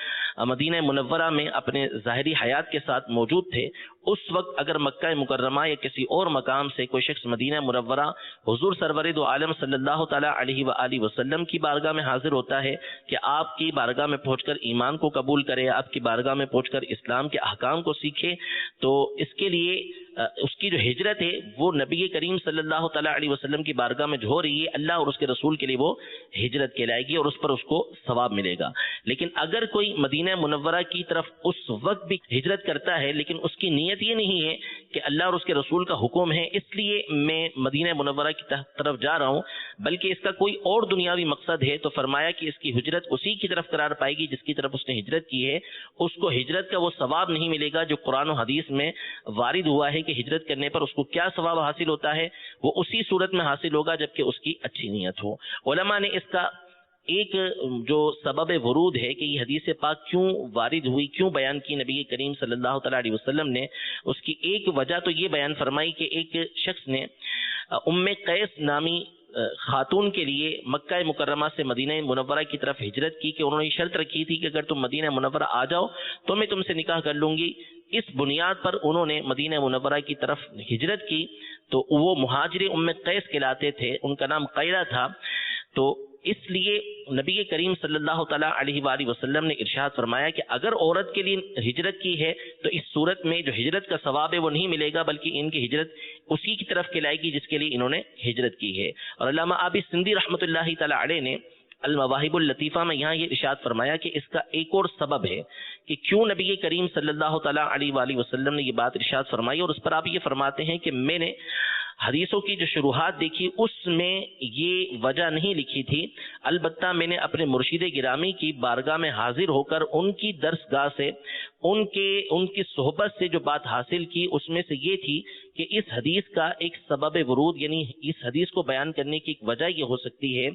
مدینہ منورہ میں اپنے ظاہری حیات کے ساتھ موجود تھے، اس وقت اگر مکہ مکرمہ یا کسی اور مقام سے کوئی شخص مدینہ منورہ حضور سرور دو عالم صلی اللہ تعالی علیہ وآلہ وسلم کی بارگاہ میں حاضر ہوتا ہے کہ آپ کی بارگاہ میں پہنچ کر ایمان کو قبول کرے، آپ کی بارگاہ میں پہنچ کر اسلام کے احکام کو سیکھے، تو اس کے لیے اس کی جو ہجرت ہے وہ نبی کریم صلی اللہ تعالی علیہ وسلم کی بارگاہ میں جو ہو رہی ہے، اللہ اور اس کے رسول کے لیے وہ ہجرت کہلائے گی اور اس پر اس کو ثواب ملے گا۔ لیکن اگر کوئی مدینہ منورہ کی طرف اس وقت بھی ہجرت کرتا ہے لیکن اس کی نیت یہ نہیں ہے کہ اللہ اور اس کے رسول کا حکم ہے اس لیے میں مدینہ منورہ کی طرف جا رہا ہوں، بلکہ اس کا کوئی اور دنیاوی مقصد ہے، تو فرمایا کہ اس کی ہجرت اسی کی طرف قرار پائے گی جس کی طرف اس نے ہجرت کی ہے، اس کو ہجرت کا وہ ثواب نہیں ملے گا جو قرآن و حدیث میں وارد ہوا ہے کہ ہجرت کرنے پر اس کو کیا ثواب حاصل ہوتا ہے، وہ اسی صورت میں حاصل ہوگا جبکہ اس کی اچھی نیت ہو۔ علماء نے اس کا ایک جو سبب ورود ہے کہ یہ حدیث پاک کیوں وارد ہوئی، کیوں بیان کی نبی کریم صلی اللہ تعالی علیہ وسلم نے، اس کی ایک وجہ تو یہ بیان فرمائی کہ ایک شخص نے ام قیس نامی خاتون کے لیے مکہ مکرمہ سے مدینہ منورہ کی طرف ہجرت کی کہ انہوں نے شرط رکھی تھی کہ اگر تم مدینہ منورہ آ جاؤ تو میں تم سے نکاح کر لوں گی۔ اس بنیاد پر انہوں نے مدینہ منورہ کی طرف ہجرت کی، تو وہ مہاجر ام قیس کہلاتے تھے، ان کا نام قیلہ تھا۔ تو اس لیے نبی کریم صلی اللہ تعالیٰ علیہ وآلہ وسلم نے ارشاد فرمایا کہ اگر عورت کے لیے ہجرت کی ہے تو اس صورت میں جو ہجرت کا ثواب ہے وہ نہیں ملے گا، بلکہ ان کی ہجرت اسی کی طرف کہلائے گی جس کے لیے انہوں نے ہجرت کی ہے۔ اور علامہ آبی سندھی رحمۃ اللہ تعالیٰ علیہ نے المواہب اللطیفہ میں یہاں یہ ارشاد فرمایا کہ اس کا ایک اور سبب ہے کہ کیوں نبی کریم صلی اللہ تعالیٰ علیہ وآلہ وسلم نے یہ بات ارشاد فرمائی، اور اس پر آپ یہ فرماتے ہیں کہ میں نے حدیثوں کی جو شروحات دیکھی اس میں یہ وجہ نہیں لکھی تھی، البتہ میں نے اپنے مرشد گرامی کی بارگاہ میں حاضر ہو کر ان کی درس گاہ سے ان کی صحبت سے جو بات حاصل کی اس میں سے یہ تھی کہ اس حدیث کا ایک سبب ورود، یعنی اس حدیث کو بیان کرنے کی ایک وجہ یہ ہو سکتی ہے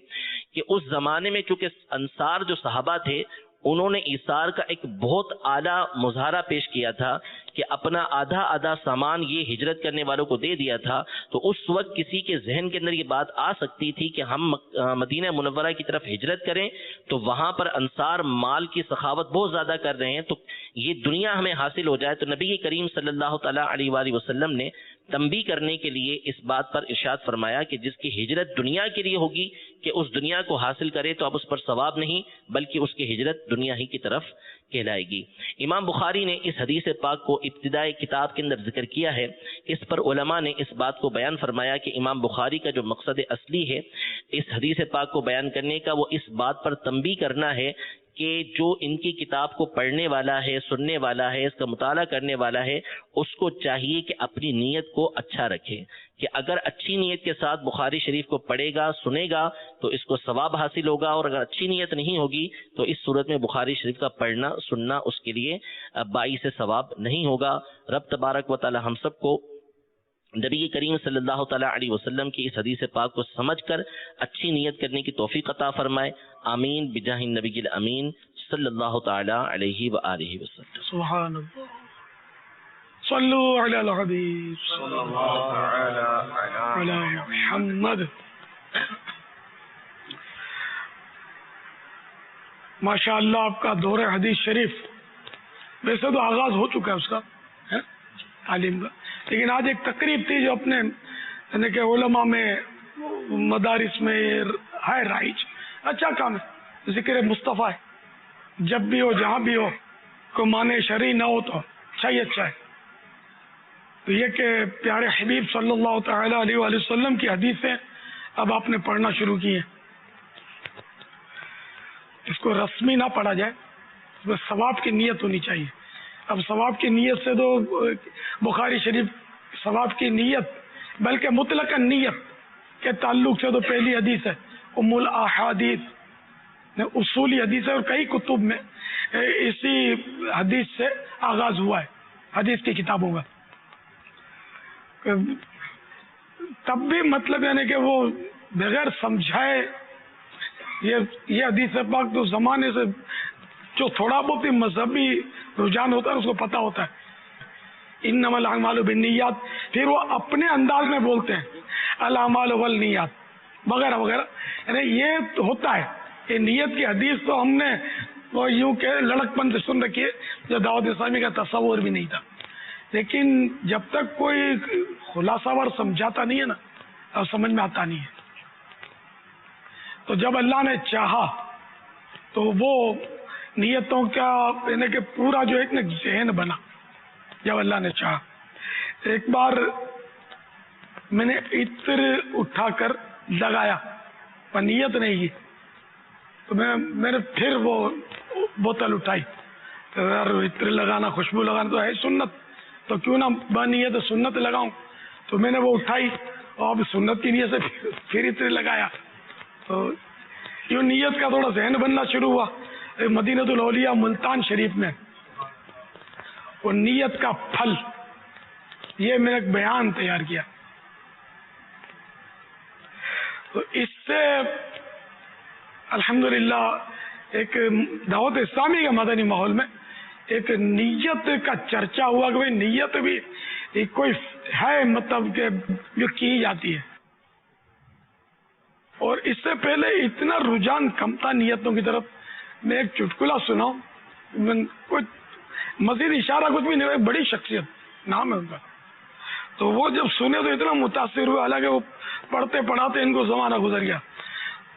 کہ اس زمانے میں چونکہ انصار جو صحابہ تھے انہوں نے ایثار کا ایک بہت اعلیٰ مظاہرہ پیش کیا تھا کہ اپنا آدھا سامان یہ ہجرت کرنے والوں کو دے دیا تھا، تو اس وقت کسی کے ذہن کے اندر یہ بات آ سکتی تھی کہ ہم مدینہ منورہ کی طرف ہجرت کریں تو وہاں پر انصار مال کی سخاوت بہت زیادہ کر رہے ہیں، تو یہ دنیا ہمیں حاصل ہو جائے۔ تو نبی کریم صلی اللہ تعالیٰ علیہ وآلہ وسلم نے تنبیہ کرنے کے لیے اس بات پر ارشاد فرمایا کہ جس کی ہجرت دنیا کے لیے ہوگی کہ اس دنیا کو حاصل کرے تو اب اس پر ثواب نہیں بلکہ اس کی ہجرت دنیا ہی کی طرف کہلائے گی۔ امام بخاری نے اس حدیث پاک کو ابتدائی کتاب کے اندر ذکر کیا ہے، اس پر علماء نے اس بات کو بیان فرمایا کہ امام بخاری کا جو مقصد اصلی ہے اس حدیث پاک کو بیان کرنے کا وہ اس بات پر تنبیہ کرنا ہے کہ جو ان کی کتاب کو پڑھنے والا ہے، سننے والا ہے، اس کا مطالعہ کرنے والا ہے، اس کو چاہیے کہ اپنی نیت کو اچھا رکھے، کہ اگر اچھی نیت کے ساتھ بخاری شریف کو پڑھے گا، سنے گا تو اس کو ثواب حاصل ہوگا، اور اگر اچھی نیت نہیں ہوگی تو اس صورت میں بخاری شریف کا پڑھنا سننا اس کے لیے باعث ثواب نہیں ہوگا۔ رب تبارک و تعالی ہم سب کو نبی کریم صلی اللہ تعالیٰ علیہ وسلم کی اس حدیث پاک کو سمجھ کر اچھی نیت کرنے کی توفیق عطا فرمائے، آمین بجاہ النبی الامین صلی اللہ تعالیٰ علیہ وآلہ وسلم۔ سبحان اللہ، صلو علی الحبیب صلی اللہ علی محمد۔ ماشاء اللہ آپ کا دور حدیث شریف ویسے تو آغاز ہو چکا ہے اس کا تعلیم کا، لیکن آج ایک تقریب تھی جو اپنے یعنی کہ علماء میں مدارس میں ہے رائج، اچھا کام ہے، ذکر مصطفیٰ ہے، جب بھی ہو جہاں بھی ہو کوئی معنی شرعی نہ ہو تو اچھا ہی اچھا ہے۔ تو یہ کہ پیارے حبیب صلی اللہ تعالی علیہ وآلہ وسلم کی حدیثیں اب آپ نے پڑھنا شروع کی ہیں، اس کو رسمی نہ پڑھا جائے، اس میں ثواب کی نیت ہونی چاہیے۔ اب ثواب کی نیت سے تو بخاری شریف ثواب کی نیت بلکہ مطلق نیت کے تعلق سے تو پہلی حدیث ہے ام الاحادیث، اصولی حدیث ہے، اور کئی کتب میں اسی حدیث سے آغاز ہوا ہے حدیث کی کتابوں کا۔ تب بھی مطلب یعنی کہ وہ بغیر سمجھائے یہ حدیث پاک تو زمانے سے جو تھوڑا بہت ہی مذہبی رجحان ہوتا ہے اس کو پتہ ہوتا ہے، انما الاعمال بالنیات، پھر وہ اپنے انداز میں بولتے ہیں الاعمال والنیات وغیرہ وغیرہ، یعنی یہ ہوتا ہے کہ نیت کی حدیث تو ہم نے وہ یوں کہ لڑک پن سے سن رکھی ہے جو دعوت اسلامی کا تصور بھی نہیں تھا، لیکن جب تک کوئی خلاصہ ور سمجھاتا نہیں ہے نا اب سمجھ میں آتا نہیں ہے۔ تو جب اللہ نے چاہا تو وہ نیتوں کا یعنی کہ پورا جو ایک ذہن بنا، جب اللہ نے چاہا۔ ایک بار میں نے عطر اٹھا کر لگایا پر نیت نہیں کی، تو میں نے پھر وہ بوتل اٹھائی، تو یار عطر لگانا خوشبو لگانا تو ہے سنت، تو کیوں نہ بنیت سنت لگاؤں، تو میں نے وہ اٹھائی اور اب سنت کی نیت سے پھر عطر لگایا، تو یوں نیت کا تھوڑا ذہن بننا شروع ہوا۔ مدینۃ الاولیاء ملتان شریف میں وہ نیت کا پھل، یہ میں نے ایک بیان تیار کیا، تو اس سے الحمدللہ ایک دعوت اسلامی کے مدنی ماحول میں ایک نیت کا چرچا ہوا کہ بھائی نیت بھی ایک کوئی ہے مطلب کہ جو کی جاتی ہے، اور اس سے پہلے اتنا رجحان کم تھا نیتوں کی طرف۔ میں ایک چٹکلا سناؤں، کوئی مزید اشارہ کچھ بھی نہیں، ایک بڑی شخصیت نام ہے ان کا، تو وہ جب سنے تو اتنا متاثر ہوئے، حالانکہ وہ پڑھتے پڑھاتے ان کو زمانہ گزر گیا،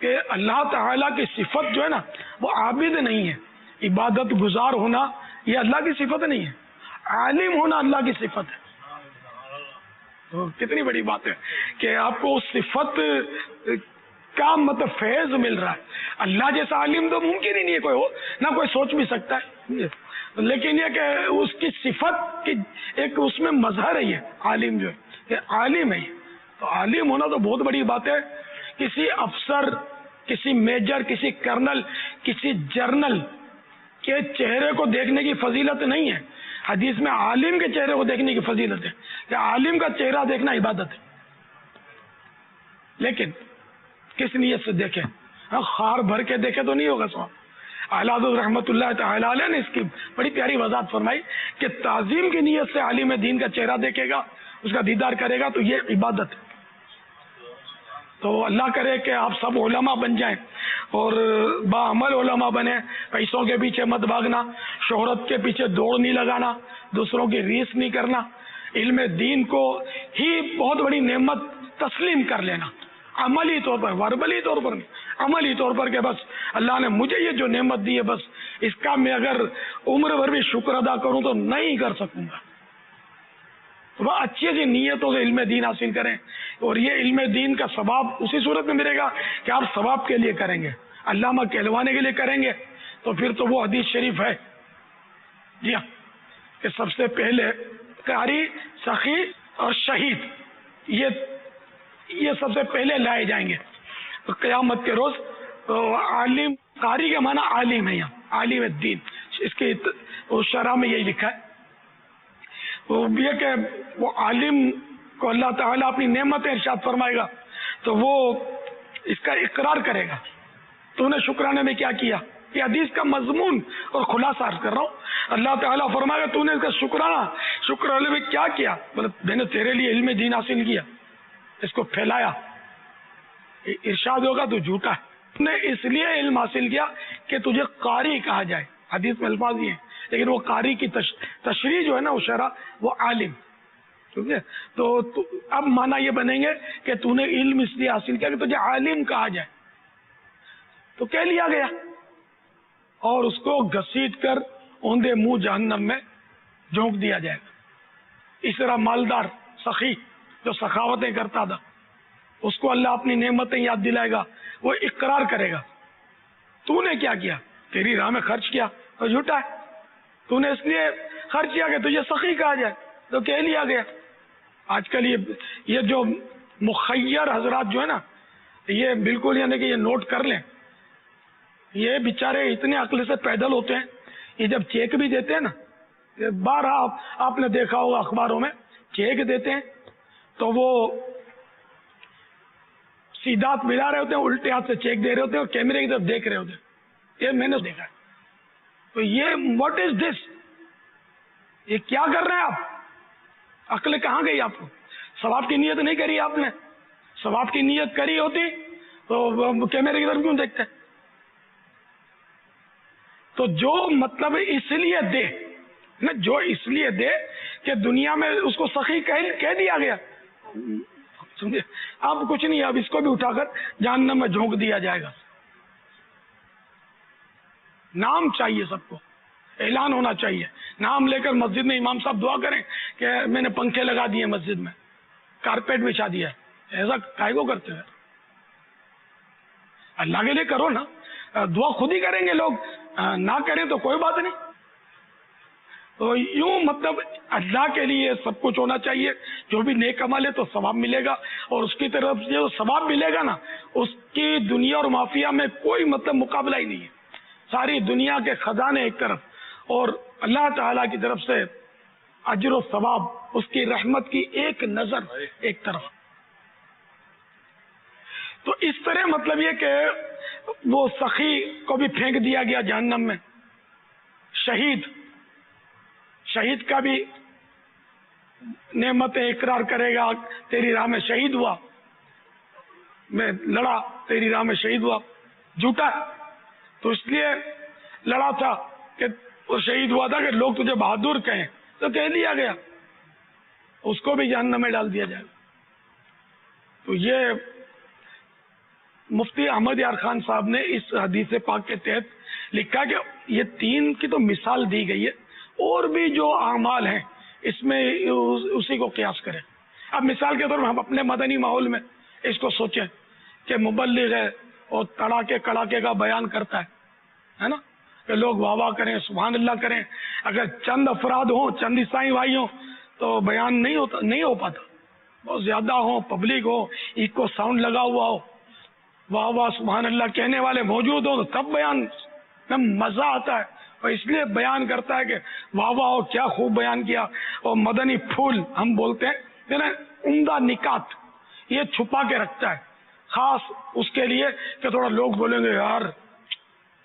کہ اللہ تعالیٰ کی صفت جو ہے نا وہ عابد نہیں ہے، عبادت گزار ہونا یہ اللہ کی صفت نہیں ہے، عالم ہونا اللہ کی صفت ہے. تو کتنی بڑی بات ہے کہ آپ کو اس صفت کا مطلب فیض مل رہا ہے. اللہ جیسا عالم تو ممکن ہی نہیں ہے کوئی ہو، نہ کوئی سوچ بھی سکتا ہے، لیکن یہ کہ اس کی صفت کی ایک اس میں مظہر ہے یہ عالم جو ہے، یہ عالم ہے. تو عالم ہونا تو بہت بڑی بات ہے. کسی افسر، کسی میجر، کسی کرنل، کسی جرنل کے چہرے کو دیکھنے کی فضیلت نہیں ہے. حدیث میں عالم کے چہرے کو دیکھنے کی فضیلت ہے کہ عالم کا چہرہ دیکھنا عبادت ہے. لیکن کس نیت سے دیکھیں؟ خار بھر کے دیکھے تو نہیں ہوگا سواب. اعلیٰ حضرت رحمۃ اللہ تعالی علیہ نے اس کی بڑی پیاری وضاحت فرمائی کہ تعظیم کی نیت سے عالم دین کا چہرہ دیکھے گا، اس کا دیدار کرے گا تو یہ عبادت ہے. تو اللہ کرے کہ آپ سب علماء بن جائیں اور باعمل علماء بنے. پیسوں کے پیچھے مت بھاگنا، شہرت کے پیچھے دوڑ نہیں لگانا، دوسروں کی ریس نہیں کرنا، علم دین کو ہی بہت بڑی نعمت تسلیم کر لینا، عملی طور پر، وربلی طور پر نہیں، عملی طور پر کہ بس اللہ نے مجھے یہ جو نعمت دی ہے بس اس کا میں اگر عمر بھر بھی شکر ادا کروں تو نہیں کر سکوں گا. وہ اچھی اچھی نیتوں سے علم دین حاصل کریں، اور یہ علم دین کا ثواب اسی صورت میں ملے گا کہ آپ ثواب کے لیے کریں گے، علامہ کہلوانے کے لیے کریں گے. تو پھر تو وہ حدیث شریف ہے جی ہاں کہ سب سے پہلے قاری، سخی اور شہید یہ سب سے پہلے لائے جائیں گے قیامت کے روز. عالم، قاری کا معنی عالم ہے، یہاں عالم الدین، اس کی شرح میں یہی لکھا ہے. یہ کہ وہ عالم کو اللہ تعالیٰ اپنی نعمتیں ارشاد فرمائے گا تو وہ اس کا اقرار کرے گا. تو نے شکرانے میں کیا کیا؟ یہ حدیث کا مضمون اور خلاصہ عرض کر رہا ہوں. اللہ تعالیٰ فرمائے گا تو نے اس کا شکرانے میں کیا کیا؟ مطلب میں نے تیرے لیے علم دین حاصل کیا، اس کو پھیلایا. ارشاد ہوگا تو جھوٹا ہے، تو نے اس لیے علم حاصل کیا کہ تجھے قاری کہا جائے. حدیث میں الفاظ یہ ہیں، لیکن وہ قاری کی تشریح جو ہے نا وہ شرح، وہ عالم. ٹھیک ہے؟ تو اب معنی یہ بنیں گے کہ تو نے علم اس لیے حاصل کیا کہ تجھے عالم کہا جائے. تو کہہ لیا گیا اور اس کو گھسیٹ کر اوندے منہ جہنم میں جھونک دیا جائے گا. اس طرح مالدار سخی جو سخاوتیں کرتا تھا اس کو اللہ اپنی نعمتیں یاد دلائے گا، وہ اقرار کرے گا تو نے کیا کیا؟ تیری راہ میں خرچ کیا تو جھوٹا ہے، تو نے اس لیے خرچ کیا کہ تجھے سخی کہا جائے تو کہہ لیا گیا. آج کل یہ جو مخیر حضرات جو ہے نا یہ بالکل یعنی کہ یہ نوٹ کر لیں، یہ بیچارے اتنے عقل سے پیدل ہوتے ہیں. یہ جب چیک بھی دیتے ہیں نا، بارہ آپ نے دیکھا ہوگا اخباروں میں چیک دیتے ہیں تو وہ سیدھا ہاتھ ملا رہے ہوتے ہیں، الٹے ہاتھ سے چیک دے رہے ہوتے ہیں اور کیمرے کی طرف دیکھ رہے ہوتے ہیں. یہ میں نے دیکھا ہے. تو یہ واٹ از دس؟ یہ کیا کر رہے ہیں آپ؟ عقل کہاں گئی آپ کو؟ ثواب کی نیت نہیں کری آپ نے. ثواب کی نیت کری ہوتی تو کیمرے کی طرف کیوں دیکھتے؟ تو جو مطلب اس لیے دے نا، جو اس لیے دے کہ دنیا میں اس کو سخی کہہ دیا گیا، سمجھے؟ اب کچھ نہیں، اب اس کو بھی اٹھا کر جہنم میں جھونک دیا جائے گا. نام چاہیے، سب کو اعلان ہونا چاہیے. نام لے کر مسجد میں امام صاحب دعا کریں کہ میں نے پنکھے لگا دیے مسجد میں، کارپیٹ بچھا دیا ہے. ایسا کائے کو کرتے ہیں؟ اللہ کے لیے کرو نا. دعا خود ہی کریں گے لوگ، نہ کریں تو کوئی بات نہیں. تو یوں مطلب اللہ کے لیے سب کچھ ہونا چاہیے. جو بھی نیک عمل ہے تو ثواب ملے گا، اور اس کی طرف جو ثواب ملے گا نا اس کی دنیا اور مافیا میں کوئی مطلب مقابلہ ہی نہیں ہے. ساری دنیا کے خزانے ایک طرف اور اللہ تعالیٰ کی طرف سے اجر و ثواب، اس کی رحمت کی ایک نظر ایک طرف. تو اس طرح مطلب یہ کہ وہ سخی کو بھی پھینک دیا گیا جہنم میں. شہید کا بھی نعمتیں اقرار کرے گا، تیری راہ میں شہید ہوا، میں لڑا تیری راہ میں شہید ہوا. جھوٹا تو اس لیے لڑا تھا کہ وہ شہید ہوا تھا کہ لوگ تجھے بہادر کہیں، تو کہہ لیا گیا، اس کو بھی جہنم میں ڈال دیا جائے گا. تو یہ مفتی احمد یار خان صاحب نے اس حدیث پاک کے تحت لکھا کہ یہ 3 کی تو مثال دی گئی ہے، اور بھی جو اعمال ہیں اس میں اسی کو قیاس کریں. اب مثال کے طور پر ہم اپنے مدنی ماحول میں اس کو سوچیں کہ مبلغ ہے اور تڑاکے کڑاکے کا بیان کرتا ہے نا، کہ لوگ واہ واہ کریں، سبحان اللہ کریں. اگر چند افراد ہوں، چند عیسائی بھائی ہوں تو بیان نہیں ہو پاتا. بہت زیادہ ہو، پبلک ہو، ایکو ساؤنڈ لگا ہوا ہو، واہ واہ سبحان اللہ کہنے والے موجود ہو، تو تب بیان میں مزہ آتا ہے. اور اس لیے بیان کرتا ہے کہ واہ واہ ہو، کیا خوب بیان کیا. اور مدنی پھول ہم بولتے ہیں نا، عمدہ نکات یہ چھپا کے رکھتا ہے، خاص اس کے لیے کہ تھوڑا لوگ بولیں گے یار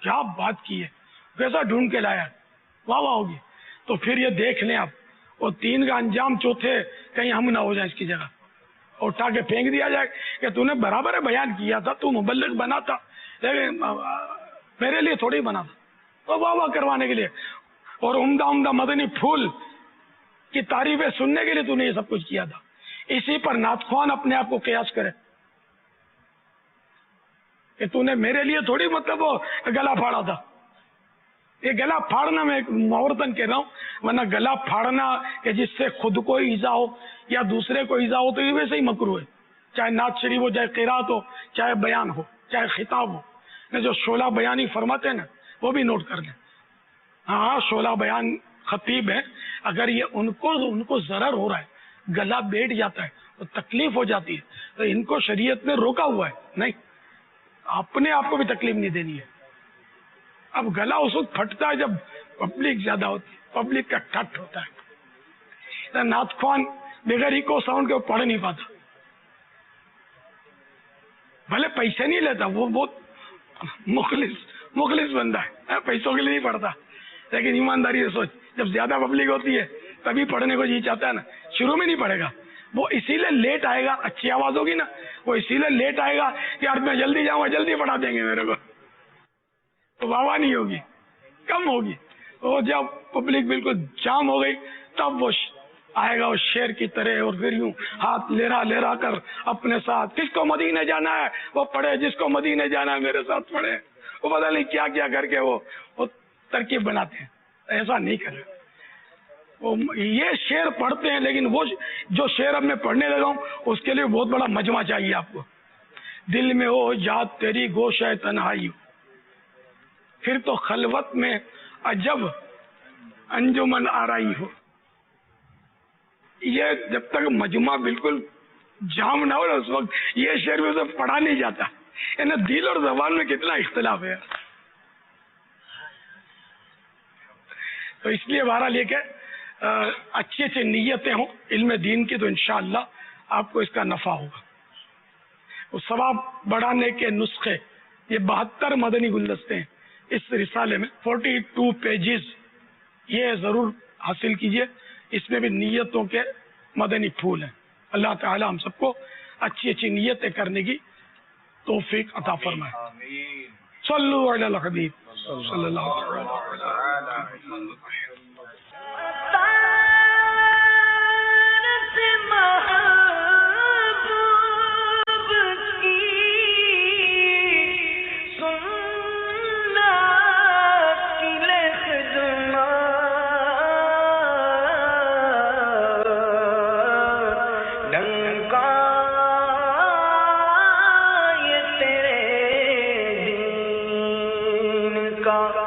کیا بات کی ہے، کیسا ڈھونڈ کے لایا، واہ واہ ہوگی. تو پھر یہ دیکھ لیں آپ. اور 3 کا انجام چوتھے کہیں ہم نہ ہو جائیں اس کی جگہ، اٹھا کے پھینک دیا جائے کہ تو نے برابر بیان کیا تھا، تو مبلغ بنا تھا، لیکن میرے لیے تھوڑی بنا تھا، تو واہ واہ کروانے کے لیے اور عمدہ عمدہ مدنی پھول کی تعریفیں سننے کے لیے تو نے یہ سب کچھ کیا تھا. اسی پر نعت خوان اپنے آپ کو قیاس کرے کہ تو نے میرے لیے تھوڑی مطلب وہ گلا پھاڑا تھا. یہ گلا پھاڑنا میں ایک محاورتن کہہ رہا ہوں، ورنہ گلا پھاڑنا کہ جس سے خود کو ایذا ہو یا دوسرے کو ایذا ہو تو یہ ویسے ہی مکروہ ہے، چاہے نعت شریف ہو، چاہے قرات ہو، چاہے بیان ہو، چاہے خطاب ہو. جو شعلہ بیانی فرماتے ہیں نا وہ بھی نوٹ کر لیں. ہاں شعلہ بیان خطیب ہے، اگر یہ ان کو ضرر ہو رہا ہے، گلا بیٹھ جاتا ہے تو تکلیف ہو جاتی ہے، تو ان کو شریعت نے روکا ہوا ہے. نہیں، اپنے آپ کو بھی تکلیف نہیں دینی ہے. اب گلا اس وقت پھٹتا ہے جب پبلک زیادہ ہوتی ہے، پبلک کا ٹھٹ ہوتا ہے. نعت خوان بغیر ایکو ساؤنڈ کے پڑھ نہیں پاتا، بھلے پیسے نہیں لیتا، وہ بہت مخلص بندہ ہے، پیسوں کے لیے نہیں پڑھتا، لیکن ایمانداری سے سوچ جب زیادہ پبلک ہوتی ہے تبھی پڑھنے کو جی چاہتا ہے نا. شروع میں نہیں پڑھے گا، وہ اسی لیے لیٹ آئے گا. اچھی آواز ہوگی نا، وہ اسی لیے لیٹ آئے گا کہ یار میں جلدی جاؤں گا، جلدی پڑھا دیں گے میرے کو، تو واہ نہیں ہوگی، کم ہوگی. وہ جب پبلک بالکل جام ہو گئی تب وہ آئے گا، وہ شیر کی طرح، اور پھر یوں ہاتھ لہرا کر اپنے ساتھ، کس کو مدینے جانا ہے وہ پڑھے، جس کو مدینے جانا ہے میرے ساتھ پڑھے. وہ پتہ نہیں کیا کیا کر کے وہ ترکیب بناتے ہیں. ایسا نہیں کرے. وہ یہ شعر پڑھتے ہیں، لیکن وہ جو شعر اب میں پڑھنے لگا ہوں اس کے لیے بہت بڑا مجمع چاہیے آپ کو. دل میں ہو یاد تیری گوشہ تنہائی ہو، پھر تو خلوت میں عجب انجمن آرائی ہو. یہ جب تک مجمع بالکل جام نہ ہو نا اس وقت یہ شعر میں اسے پڑھا نہیں جاتا. یعنی دل اور زبان میں کتنا اختلاف ہے. تو اس لیے بہرحال یہ کہ اچھی اچھی نیتیں ہوں علم دین کی تو انشاءاللہ آپ کو اس کا نفع ہوگا. وہ ثواب بڑھانے کے نسخے، یہ 72 مدنی گلدستے ہیں اس رسالے میں، 42 پیجز، یہ ضرور حاصل کیجئے. اس میں بھی نیتوں کے مدنی پھول ہیں. اللہ تعالی ہم سب کو اچھی اچھی نیتیں کرنے کی توفیق عطا فرمائے. صلو علی الحبیب صلی اللہ علیہ وسلم. کا